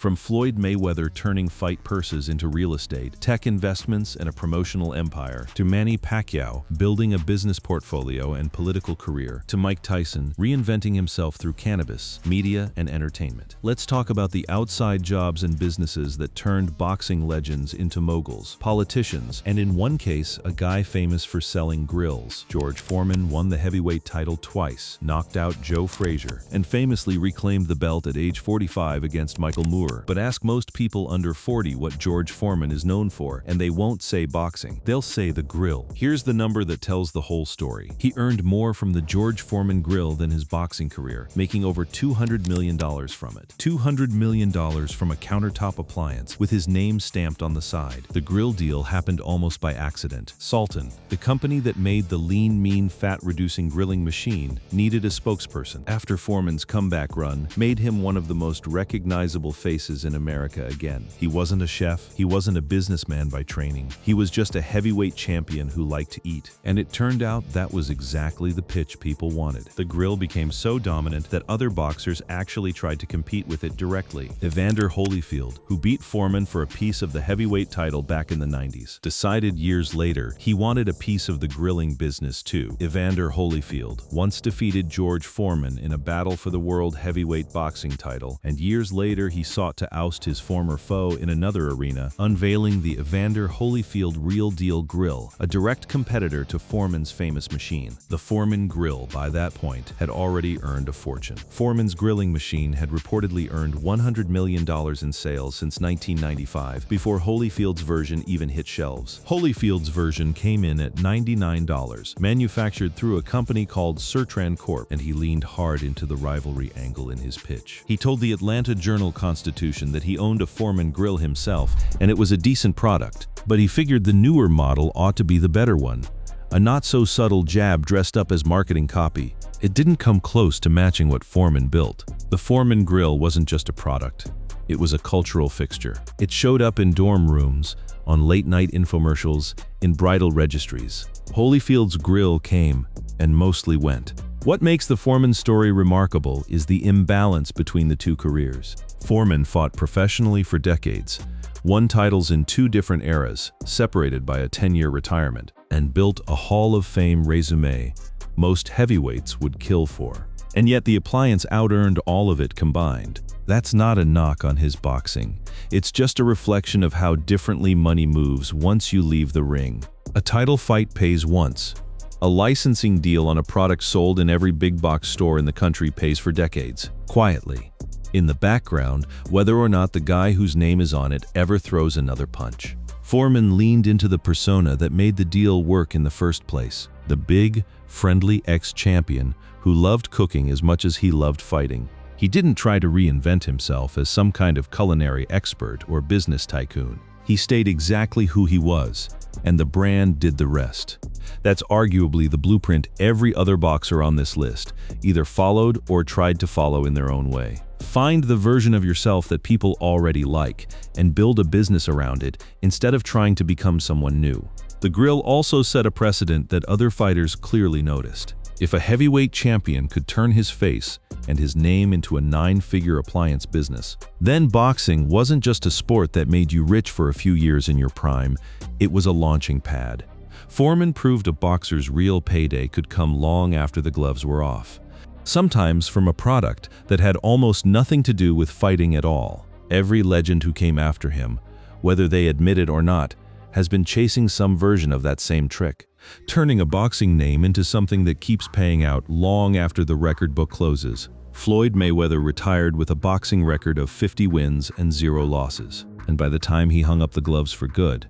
From Floyd Mayweather turning fight purses into real estate, tech investments, and a promotional empire, to Manny Pacquiao building a business portfolio and political career, to Mike Tyson reinventing himself through cannabis, media, and entertainment. Let's talk about the outside jobs and businesses that turned boxing legends into moguls, politicians, and in one case, a guy famous for selling grills. George Foreman won the heavyweight title twice, knocked out Joe Frazier, and famously reclaimed the belt at age 45 against Michael Moore. But ask most people under 40 what George Foreman is known for, and they won't say boxing. They'll say the grill. Here's the number that tells the whole story. He earned more from the George Foreman grill than his boxing career, making over $200 million from it. $200 million from a countertop appliance with his name stamped on the side. The grill deal happened almost by accident. Sultan, the company that made the lean, mean, fat-reducing grilling machine, needed a spokesperson. After Foreman's comeback run, made him one of the most recognizable faces in America again. He wasn't a chef, he wasn't a businessman by training. He was just a heavyweight champion who liked to eat. And it turned out that was exactly the pitch people wanted. The grill became so dominant that other boxers actually tried to compete with it directly. Evander Holyfield, who beat Foreman for a piece of the heavyweight title back in the 90s, decided years later he wanted a piece of the grilling business too. Evander Holyfield once defeated George Foreman in a battle for the world heavyweight boxing title, and years later he sought to oust his former foe in another arena, unveiling the Evander Holyfield Real Deal Grill, a direct competitor to Foreman's famous machine. The Foreman grill, by that point, had already earned a fortune. Foreman's grilling machine had reportedly earned $100 million in sales since 1995, before Holyfield's version even hit shelves. Holyfield's version came in at $99, manufactured through a company called Sertran Corp, and he leaned hard into the rivalry angle in his pitch. He told the Atlanta Journal-Constitution that he owned a Foreman grill himself, and it was a decent product, but he figured the newer model ought to be the better one. A not-so-subtle jab dressed up as marketing copy. It didn't come close to matching what Foreman built. The Foreman grill wasn't just a product. It was a cultural fixture. It showed up in dorm rooms, on late-night infomercials, in bridal registries. Holyfield's grill came and mostly went. What makes the Foreman story remarkable is the imbalance between the two careers. Foreman fought professionally for decades, won titles in two different eras, separated by a 10-year retirement, and built a Hall of Fame resume most heavyweights would kill for. And yet the appliance out-earned all of it combined. That's not a knock on his boxing. It's just a reflection of how differently money moves once you leave the ring. A title fight pays once. A licensing deal on a product sold in every big box store in the country pays for decades, quietly. In the background, whether or not the guy whose name is on it ever throws another punch. Foreman leaned into the persona that made the deal work in the first place. The big, friendly ex-champion who loved cooking as much as he loved fighting. He didn't try to reinvent himself as some kind of culinary expert or business tycoon. He stayed exactly who he was, and the brand did the rest. That's arguably the blueprint every other boxer on this list either followed or tried to follow in their own way. Find the version of yourself that people already like and build a business around it instead of trying to become someone new. The grill also set a precedent that other fighters clearly noticed. If a heavyweight champion could turn his face and his name into a 9-figure appliance business, then boxing wasn't just a sport that made you rich for a few years in your prime, it was a launching pad. Foreman proved a boxer's real payday could come long after the gloves were off. Sometimes from a product that had almost nothing to do with fighting at all. Every legend who came after him, whether they admit it or not, has been chasing some version of that same trick, turning a boxing name into something that keeps paying out long after the record book closes. Floyd Mayweather retired with a boxing record of 50 wins and 0 losses, and by the time he hung up the gloves for good,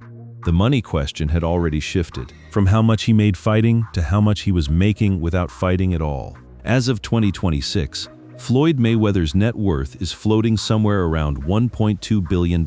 the money question had already shifted, from how much he made fighting to how much he was making without fighting at all. As of 2026, Floyd Mayweather's net worth is floating somewhere around $1.2 billion.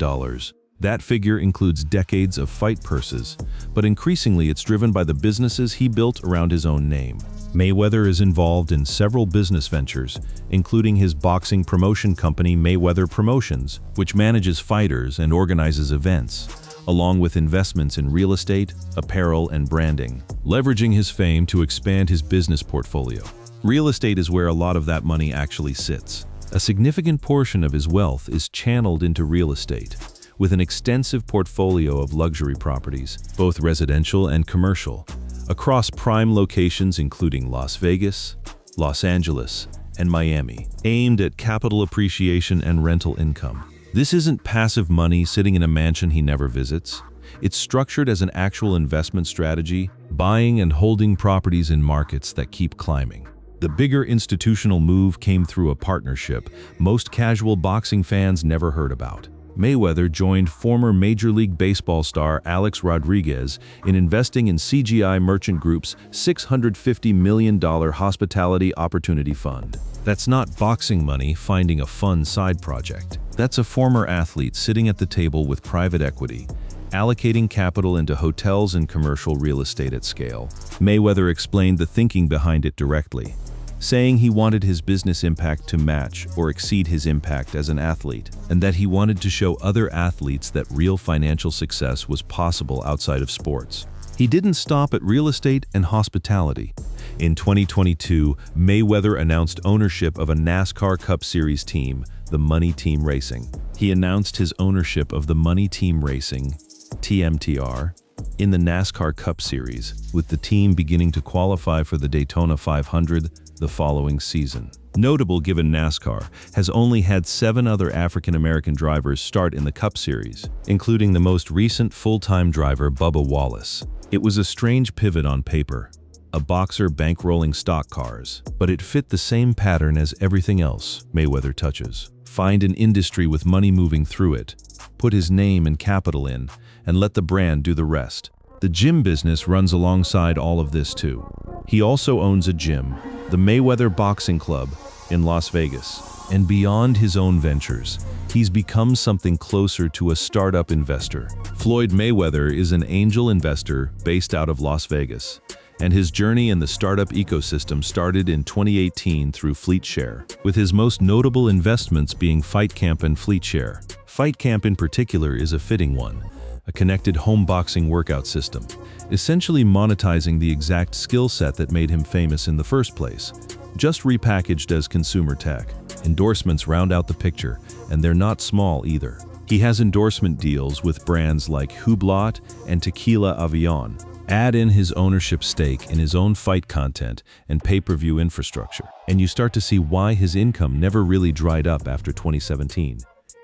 That figure includes decades of fight purses, but increasingly it's driven by the businesses he built around his own name. Mayweather is involved in several business ventures, including his boxing promotion company Mayweather Promotions, which manages fighters and organizes events, along with investments in real estate, apparel, and branding, leveraging his fame to expand his business portfolio. Real estate is where a lot of that money actually sits. A significant portion of his wealth is channeled into real estate, with an extensive portfolio of luxury properties, both residential and commercial, across prime locations including Las Vegas, Los Angeles, and Miami, aimed at capital appreciation and rental income. This isn't passive money sitting in a mansion he never visits. It's structured as an actual investment strategy, buying and holding properties in markets that keep climbing. The bigger institutional move came through a partnership most casual boxing fans never heard about. Mayweather joined former Major League Baseball star Alex Rodriguez in investing in CGI Merchant Group's $650 million Hospitality Opportunity Fund. That's not boxing money finding a fun side project. That's a former athlete sitting at the table with private equity, allocating capital into hotels and commercial real estate at scale. Mayweather explained the thinking behind it directly, saying he wanted his business impact to match or exceed his impact as an athlete, and that he wanted to show other athletes that real financial success was possible outside of sports. He didn't stop at real estate and hospitality. In 2022, Mayweather announced ownership of a NASCAR Cup Series team, the Money Team Racing. He announced his ownership of the Money Team Racing, TMTR, in the NASCAR Cup Series, with the team beginning to qualify for the Daytona 500 the following season. Notable given NASCAR has only had 7 other African-American drivers start in the Cup Series, including the most recent full-time driver Bubba Wallace. It was a strange pivot on paper, a boxer bankrolling stock cars, but it fit the same pattern as everything else Mayweather touches. Find an industry with money moving through it, put his name and capital in, and let the brand do the rest. The gym business runs alongside all of this too. He also owns a gym, the Mayweather Boxing Club, in Las Vegas. And beyond his own ventures, he's become something closer to a startup investor. Floyd Mayweather is an angel investor based out of Las Vegas, and his journey in the startup ecosystem started in 2018 through FleetShare, with his most notable investments being FightCamp and FleetShare. FightCamp in particular is a fitting one, a connected home boxing workout system, essentially monetizing the exact skill set that made him famous in the first place, just repackaged as consumer tech. Endorsements round out the picture, and they're not small either. He has endorsement deals with brands like Hublot and Tequila Avion. Add in his ownership stake in his own fight content and pay-per-view infrastructure, and you start to see why his income never really dried up after 2017,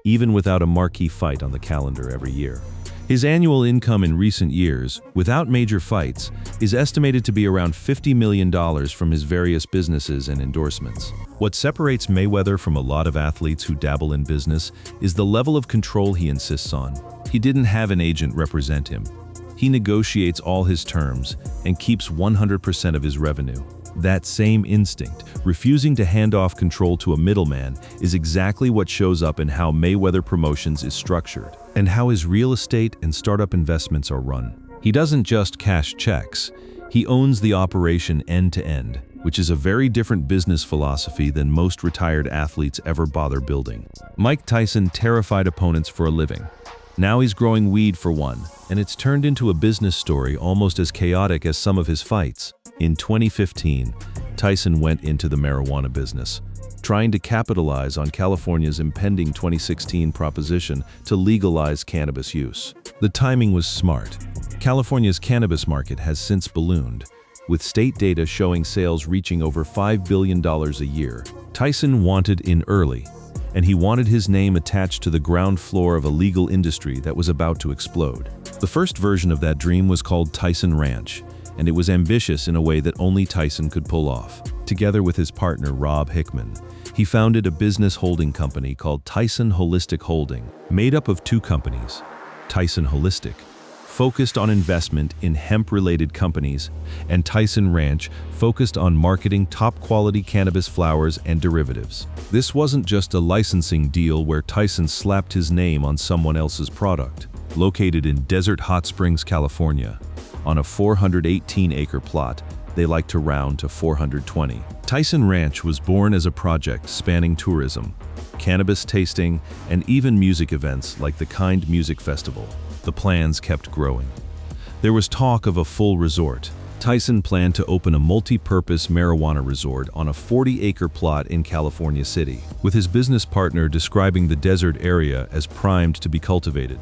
even without a marquee fight on the calendar every year. His annual income in recent years, without major fights, is estimated to be around $50 million from his various businesses and endorsements. What separates Mayweather from a lot of athletes who dabble in business is the level of control he insists on. He didn't have an agent represent him. He negotiates all his terms and keeps 100% of his revenue. That same instinct, refusing to hand off control to a middleman, is exactly what shows up in how Mayweather Promotions is structured and how his real estate and startup investments are run. He doesn't just cash checks, he owns the operation end-to-end, which is a very different business philosophy than most retired athletes ever bother building. Mike Tyson terrified opponents for a living. Now he's growing weed for one, and it's turned into a business story almost as chaotic as some of his fights. In 2015, Tyson went into the marijuana business, trying to capitalize on California's impending 2016 proposition to legalize cannabis use. The timing was smart. California's cannabis market has since ballooned, with state data showing sales reaching over $5 billion a year. Tyson wanted in early, and he wanted his name attached to the ground floor of a legal industry that was about to explode. The first version of that dream was called Tyson Ranch, and it was ambitious in a way that only Tyson could pull off. Together with his partner Rob Hickman, he founded a business holding company called Tyson Holistic Holding, made up of 2 companies. Tyson Holistic, focused on investment in hemp-related companies, and Tyson Ranch, focused on marketing top-quality cannabis flowers and derivatives. This wasn't just a licensing deal where Tyson slapped his name on someone else's product. Located in Desert Hot Springs, California, on a 418-acre plot, they like to round to 420. Tyson Ranch was born as a project spanning tourism, cannabis tasting, and even music events like the Kind Music Festival. The plans kept growing. There was talk of a full resort, Tyson planned to open a multi-purpose marijuana resort on a 40-acre plot in California City, with his business partner describing the desert area as primed to be cultivated.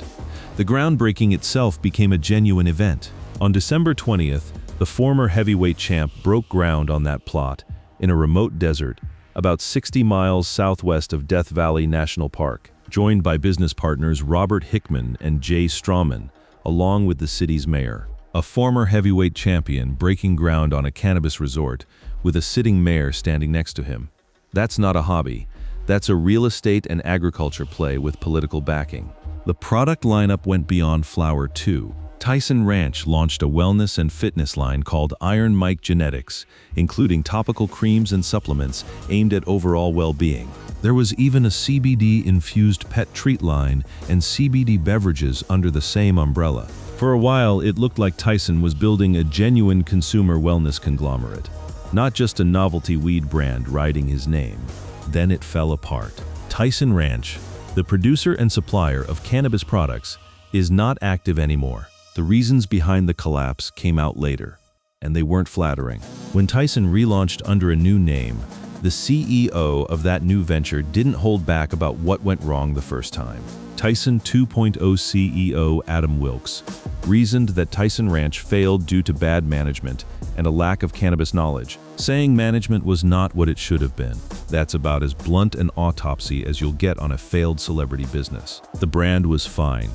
The groundbreaking itself became a genuine event. On December 20th, the former heavyweight champ broke ground on that plot in a remote desert, about 60 miles southwest of Death Valley National Park, joined by business partners Robert Hickman and Jay Strawman, along with the city's mayor. A former heavyweight champion breaking ground on a cannabis resort with a sitting mayor standing next to him. That's not a hobby. That's a real estate and agriculture play with political backing. The product lineup went beyond flower too. Tyson Ranch launched a wellness and fitness line called Iron Mike Genetics, including topical creams and supplements aimed at overall well-being. There was even a CBD-infused pet treat line and CBD beverages under the same umbrella. For a while, it looked like Tyson was building a genuine consumer wellness conglomerate, not just a novelty weed brand riding his name. Then it fell apart. Tyson Ranch, the producer and supplier of cannabis products, is not active anymore. The reasons behind the collapse came out later, and they weren't flattering. When Tyson relaunched under a new name, the CEO of that new venture didn't hold back about what went wrong the first time. Tyson 2.0 CEO Adam Wilks reasoned that Tyson Ranch failed due to bad management and a lack of cannabis knowledge, saying management was not what it should have been. That's about as blunt an autopsy as you'll get on a failed celebrity business. The brand was fine.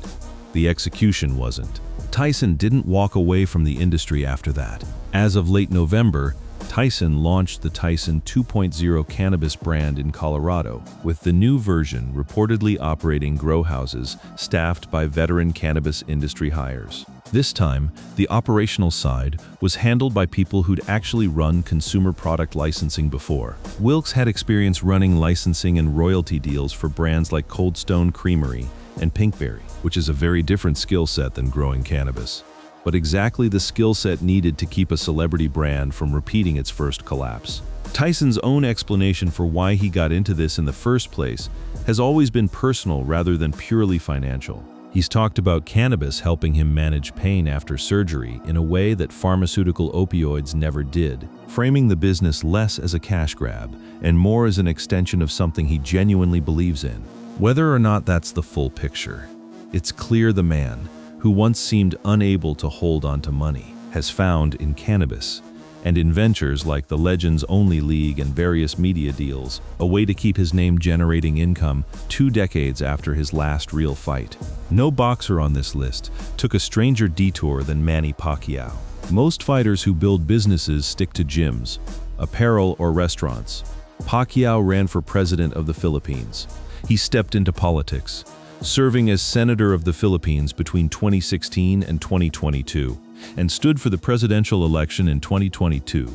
The execution wasn't. Tyson didn't walk away from the industry after that. As of late November, Tyson launched the Tyson 2.0 cannabis brand in Colorado, with the new version reportedly operating grow houses staffed by veteran cannabis industry hires. This time, the operational side was handled by people who'd actually run consumer product licensing before. Wilks had experience running licensing and royalty deals for brands like Cold Stone Creamery and Pinkberry, which is a very different skill set than growing cannabis, but exactly the skill set needed to keep a celebrity brand from repeating its first collapse. Tyson's own explanation for why he got into this in the first place has always been personal rather than purely financial. He's talked about cannabis helping him manage pain after surgery in a way that pharmaceutical opioids never did, framing the business less as a cash grab and more as an extension of something he genuinely believes in. Whether or not that's the full picture, it's clear the man, who once seemed unable to hold on to money, has found in cannabis and in ventures like the Legends Only League and various media deals a way to keep his name generating income 2 decades after his last real fight. No boxer on this list took a stranger detour than Manny Pacquiao. Most fighters who build businesses stick to gyms, apparel, or restaurants. Pacquiao ran for president of the Philippines. He stepped into politics, serving as Senator of the Philippines between 2016 and 2022, and stood for the presidential election in 2022,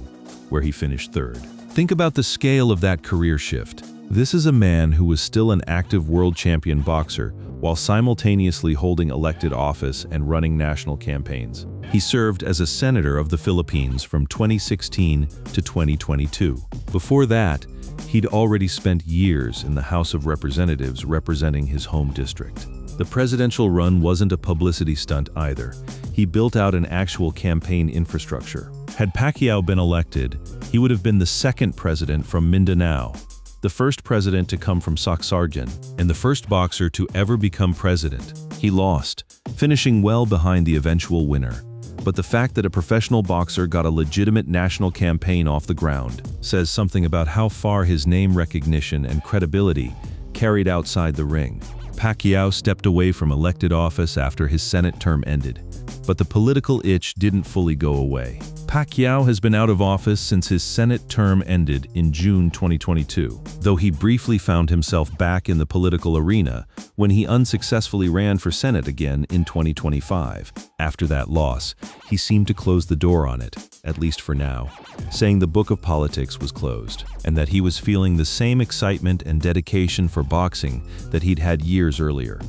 where he finished third. Think about the scale of that career shift. This is a man who was still an active world champion boxer while simultaneously holding elected office and running national campaigns. He served as a senator of the Philippines from 2016 to 2022. Before that, he'd already spent years in the House of Representatives representing his home district. The presidential run wasn't a publicity stunt either. He built out an actual campaign infrastructure. Had Pacquiao been elected, he would have been the second president from Mindanao, the first president to come from Soxargen, and the first boxer to ever become president. He lost, finishing well behind the eventual winner. But the fact that a professional boxer got a legitimate national campaign off the ground says something about how far his name recognition and credibility carried outside the ring. Pacquiao stepped away from elected office after his Senate term ended, but the political itch didn't fully go away. Pacquiao has been out of office since his Senate term ended in June 2022, though he briefly found himself back in the political arena when he unsuccessfully ran for Senate again in 2025. After that loss, he seemed to close the door on it, at least for now, saying the book of politics was closed, and that he was feeling the same excitement and dedication for boxing that he'd had years earlier.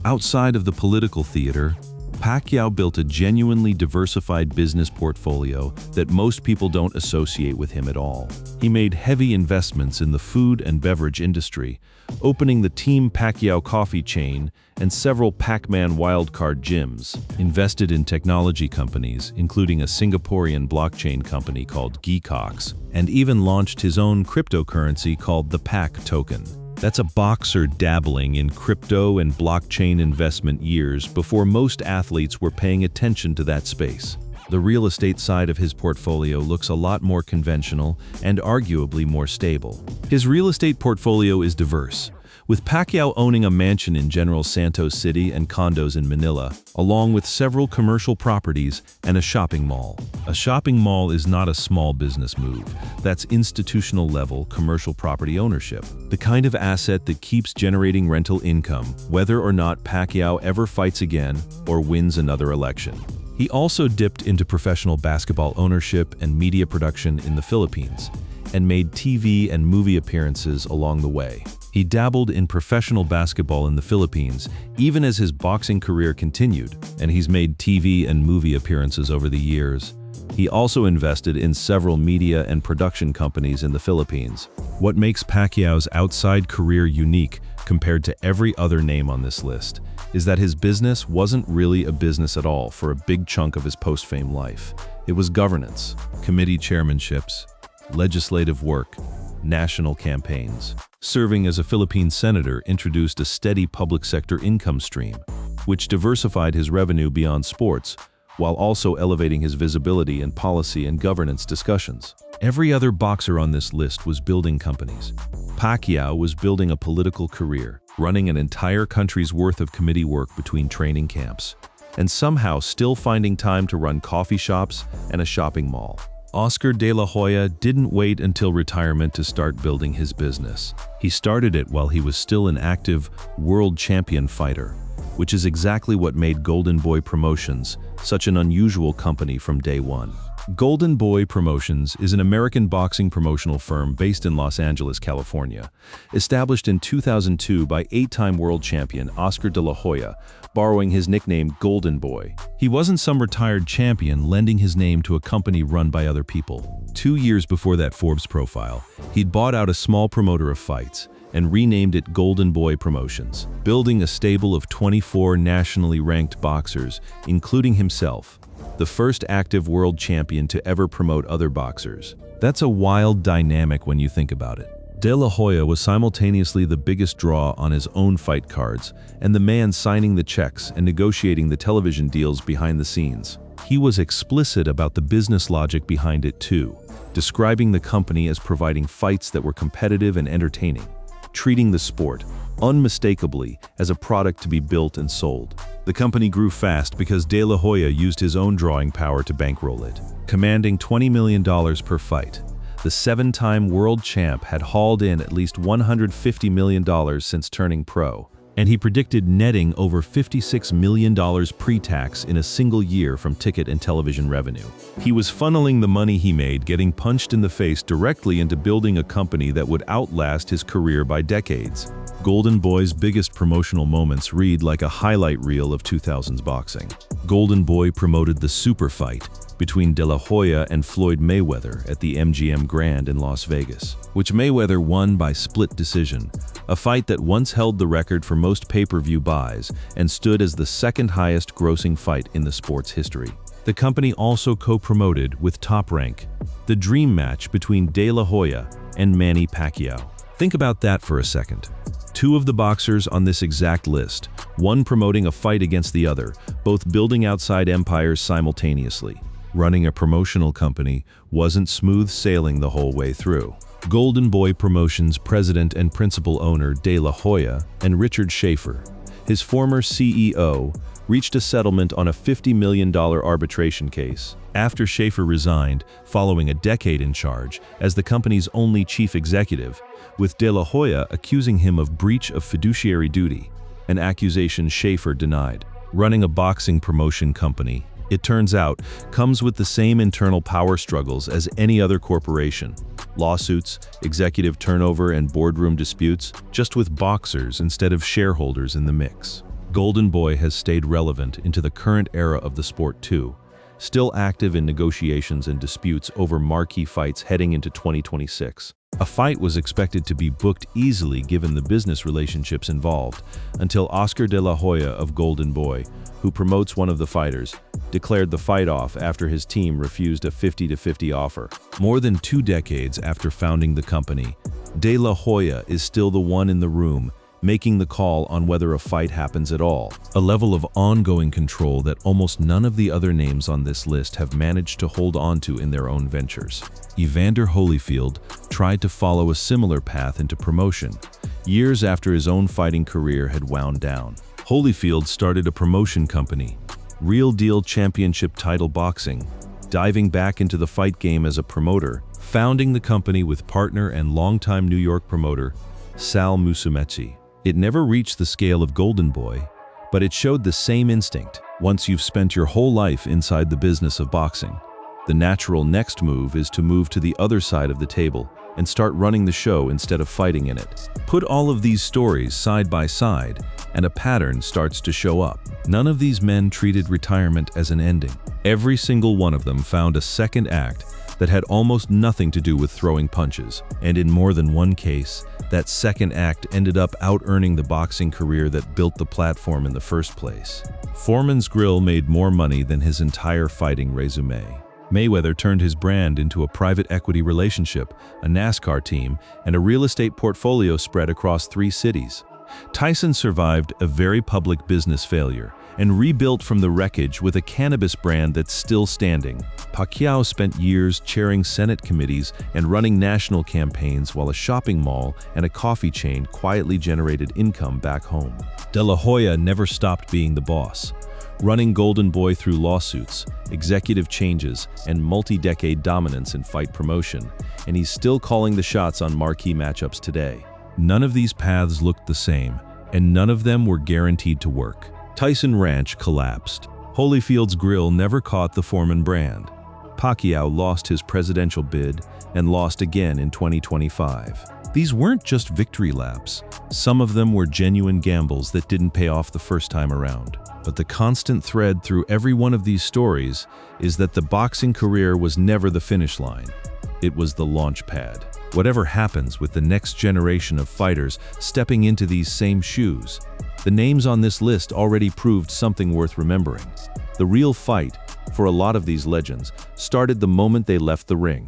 Outside of the political theater, Pacquiao built a genuinely diversified business portfolio that most people don't associate with him at all. He made heavy investments in the food and beverage industry, opening the Team Pacquiao coffee chain and several Pac-Man wildcard gyms, invested in technology companies, including a Singaporean blockchain company called Geekox, and even launched his own cryptocurrency called the Pac token. That's a boxer dabbling in crypto and blockchain investment years before most athletes were paying attention to that space. The real estate side of his portfolio looks a lot more conventional and arguably more stable. His real estate portfolio is diverse, with Pacquiao owning a mansion in General Santos City and condos in Manila, along with several commercial properties and a shopping mall. A shopping mall is not a small business move. That's institutional-level commercial property ownership, the kind of asset that keeps generating rental income, whether or not Pacquiao ever fights again or wins another election. He also dipped into professional basketball ownership and media production in the Philippines, and made TV and movie appearances along the way. He dabbled in professional basketball in the Philippines, even as his boxing career continued, and he's made TV and movie appearances over the years. He also invested in several media and production companies in the Philippines. What makes Pacquiao's outside career unique compared to every other name on this list is that his business wasn't really a business at all for a big chunk of his post-fame life. It was governance, committee chairmanships, legislative work, national campaigns. Serving as a Philippine senator introduced a steady public sector income stream, which diversified his revenue beyond sports, while also elevating his visibility in policy and governance discussions. Every other boxer on this list was building companies. Pacquiao was building a political career, running an entire country's worth of committee work between training camps, and somehow still finding time to run coffee shops and a shopping mall. Oscar De La Hoya didn't wait until retirement to start building his business. He started it while he was still an active world champion fighter, which is exactly what made Golden Boy Promotions such an unusual company from day one. Golden Boy Promotions is an American boxing promotional firm based in Los Angeles, California, established in 2002 by 8-time world champion Oscar De La Hoya, borrowing his nickname Golden Boy. He wasn't some retired champion lending his name to a company run by other people. 2 years before that Forbes profile, he'd bought out a small promoter of fights and renamed it Golden Boy Promotions, building a stable of 24 nationally ranked boxers, including himself, the first active world champion to ever promote other boxers. That's a wild dynamic when you think about it. De La Hoya was simultaneously the biggest draw on his own fight cards and the man signing the checks and negotiating the television deals behind the scenes. He was explicit about the business logic behind it too, describing the company as providing fights that were competitive and entertaining, treating the sport, unmistakably, as a product to be built and sold. The company grew fast because De La Hoya used his own drawing power to bankroll it, commanding $20 million per fight. The 7-time world champ had hauled in at least $150 million since turning pro, and he predicted netting over $56 million pre-tax in a single year from ticket and television revenue. He was funneling the money he made getting punched in the face directly into building a company that would outlast his career by decades. Golden Boy's biggest promotional moments read like a highlight reel of 2000s boxing. Golden Boy promoted the super fight between De La Hoya and Floyd Mayweather at the MGM Grand in Las Vegas, which Mayweather won by split decision, a fight that once held the record for most pay-per-view buys and stood as the second highest grossing fight in the sport's history. The company also co-promoted with Top Rank the dream match between De La Hoya and Manny Pacquiao. Think about that for a second. Two of the boxers on this exact list, one promoting a fight against the other, both building outside empires simultaneously. Running a promotional company wasn't smooth sailing the whole way through. Golden Boy Promotions president and principal owner De La Hoya and Richard Schaefer, his former CEO, reached a settlement on a $50 million arbitration case after Schaefer resigned following a decade in charge as the company's only chief executive, with De La Hoya accusing him of breach of fiduciary duty, an accusation Schaefer denied. Running a boxing promotion company, it turns out, comes with the same internal power struggles as any other corporation. Lawsuits, executive turnover, and boardroom disputes, just with boxers instead of shareholders in the mix. Golden Boy has stayed relevant into the current era of the sport too, still active in negotiations and disputes over marquee fights heading into 2026. A fight was expected to be booked easily given the business relationships involved, until Oscar de la Hoya of Golden Boy, who promotes one of the fighters, declared the fight off after his team refused a 50-50 offer. More than 2 decades after founding the company, De La Hoya is still the one in the room, making the call on whether a fight happens at all, a level of ongoing control that almost none of the other names on this list have managed to hold onto in their own ventures. Evander Holyfield tried to follow a similar path into promotion, years after his own fighting career had wound down. Holyfield started a promotion company, Real Deal Championship Title Boxing, diving back into the fight game as a promoter, founding the company with partner and longtime New York promoter, Sal Musumeci. It never reached the scale of Golden Boy, but it showed the same instinct. Once you've spent your whole life inside the business of boxing, the natural next move is to move to the other side of the table and start running the show instead of fighting in it. Put all of these stories side by side, and a pattern starts to show up. None of these men treated retirement as an ending. Every single one of them found a second act that had almost nothing to do with throwing punches, and in more than one case, that second act ended up out-earning the boxing career that built the platform in the first place. Foreman's Grill made more money than his entire fighting resume. Mayweather turned his brand into a private equity relationship, a NASCAR team, and a real estate portfolio spread across 3 cities. Tyson survived a very public business failure and rebuilt from the wreckage with a cannabis brand that's still standing. Pacquiao spent years chairing Senate committees and running national campaigns while a shopping mall and a coffee chain quietly generated income back home. De La Hoya never stopped being the boss, running Golden Boy through lawsuits, executive changes, and multi-decade dominance in fight promotion, and he's still calling the shots on marquee matchups today. None of these paths looked the same, and none of them were guaranteed to work. Tyson Ranch collapsed. Holyfield's Grill never caught the Foreman brand. Pacquiao lost his presidential bid and lost again in 2025. These weren't just victory laps. Some of them were genuine gambles that didn't pay off the first time around. But the constant thread through every one of these stories is that the boxing career was never the finish line. It was the launch pad. Whatever happens with the next generation of fighters stepping into these same shoes, the names on this list already proved something worth remembering. The real fight, for a lot of these legends, started the moment they left the ring.